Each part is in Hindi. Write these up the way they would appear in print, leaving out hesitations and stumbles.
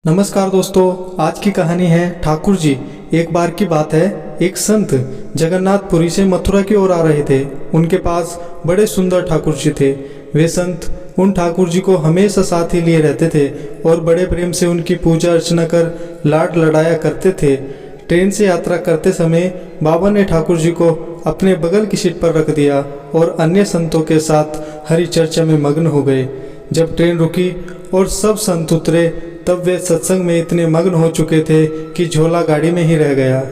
नमस्कार दोस्तों, आज की कहानी है ठाकुर जी। एक बार की बात है, एक संत जगन्नाथपुरी से मथुरा की ओर आ रहे थे। उनके पास बड़े सुंदर ठाकुर जी थे। वे संत उन ठाकुर जी को हमेशा साथ ही लिए रहते थे और बड़े प्रेम से उनकी पूजा अर्चना कर लाड लड़ाया करते थे। ट्रेन से यात्रा करते समय बाबा ने ठाकुर जी को अपने बगल की सीट पर रख दिया और अन्य संतों के साथ हरि चर्चा में मग्न हो गए। जब ट्रेन रुकी और सब संत उतरे, तब वे सत्संग में इतने मग्न हो चुके थे कि झोला गाड़ी में ही रह गया।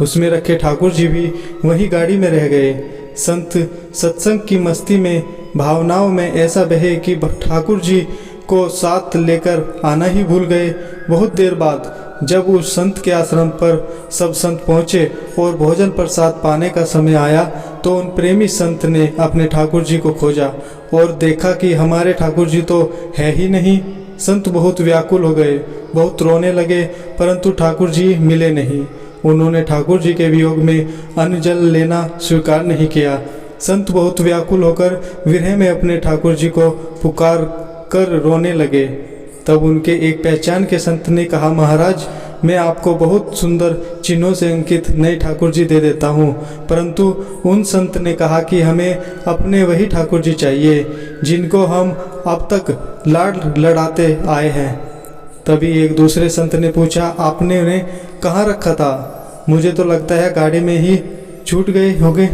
उसमें रखे ठाकुर जी भी वही गाड़ी में रह गए। संत सत्संग की मस्ती में, भावनाओं में ऐसा बहे कि ठाकुर जी को साथ लेकर आना ही भूल गए। बहुत देर बाद जब उस संत के आश्रम पर सब संत पहुँचे और भोजन प्रसाद पाने का समय आया, तो उन प्रेमी संत ने अपने ठाकुर जी को खोजा और देखा कि हमारे ठाकुर जी तो है ही नहीं। संत बहुत व्याकुल हो गए, बहुत रोने लगे, परंतु ठाकुर जी मिले नहीं। उन्होंने ठाकुर जी के वियोग में अन्न जल लेना स्वीकार नहीं किया। संत बहुत व्याकुल होकर विरह में अपने ठाकुर जी को पुकार कर रोने लगे। तब उनके एक पहचान के संत ने कहा, महाराज, मैं आपको बहुत सुंदर चिन्हों से अंकित नए ठाकुर जी दे देता हूँ। परंतु उन संत ने कहा कि हमें अपने वही ठाकुर जी चाहिए जिनको हम अब तक लाड लड़ाते आए हैं। तभी एक दूसरे संत ने पूछा, आपने उन्हें कहाँ रखा था? मुझे तो लगता है गाड़ी में ही छूट गए होंगे।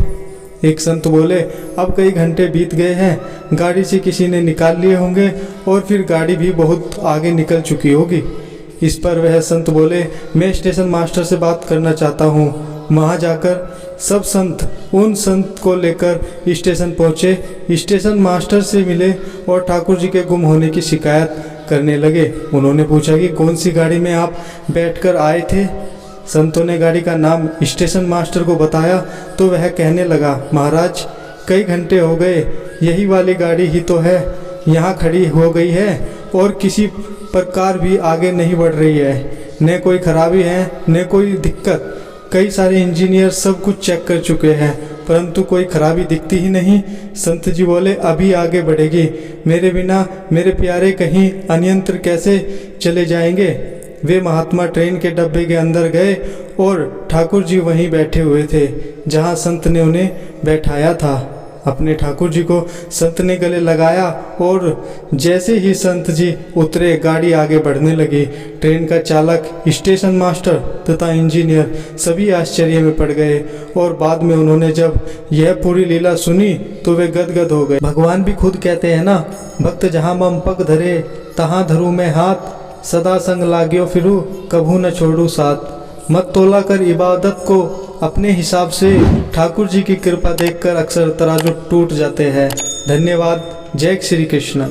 एक संत बोले, अब कई घंटे बीत गए हैं, गाड़ी से किसी ने निकाल लिए होंगे और फिर गाड़ी भी बहुत आगे निकल चुकी होगी। इस पर वह संत बोले, मैं स्टेशन मास्टर से बात करना चाहता हूँ। वहाँ जाकर सब संत उन संत को लेकर स्टेशन पहुँचे। स्टेशन मास्टर से मिले और ठाकुर जी के गुम होने की शिकायत करने लगे। उन्होंने पूछा कि कौन सी गाड़ी में आप बैठकर आए थे? संतों ने गाड़ी का नाम स्टेशन मास्टर को बताया तो वह कहने लगा, महाराज, कई घंटे हो गए, यही वाली गाड़ी ही तो है, यहाँ खड़ी हो गई है और किसी प्रकार भी आगे नहीं बढ़ रही है। न कोई खराबी है न कोई दिक्कत। कई सारे इंजीनियर सब कुछ चेक कर चुके हैं, परंतु कोई खराबी दिखती ही नहीं। संत जी बोले, अभी आगे बढ़ेगी, मेरे बिना मेरे प्यारे कहीं अनियंत्र कैसे चले जाएंगे। वे महात्मा ट्रेन के डब्बे के अंदर गए और ठाकुर जी वहीं बैठे हुए थे जहां संत ने उन्हें बैठाया था। अपने ठाकुर जी को संत ने गले लगाया और जैसे ही संत जी उतरे, गाड़ी आगे बढ़ने लगी। ट्रेन का चालक, स्टेशन मास्टर तथा इंजीनियर सभी आश्चर्य में पड़ गए और बाद में उन्होंने जब यह पूरी लीला सुनी तो वे गदगद हो गए। भगवान भी खुद कहते हैं ना, भक्त जहाँ मम पग धरे तहाँ धरूँ मैं हाथ, सदा संग लाग्यो फिरू कभू न छोड़ू साथ। मत तोला कर इबादत को अपने हिसाब से, ठाकुर जी की कृपा देखकर अक्सर तराजू टूट जाते हैं। धन्यवाद। जय श्री कृष्ण।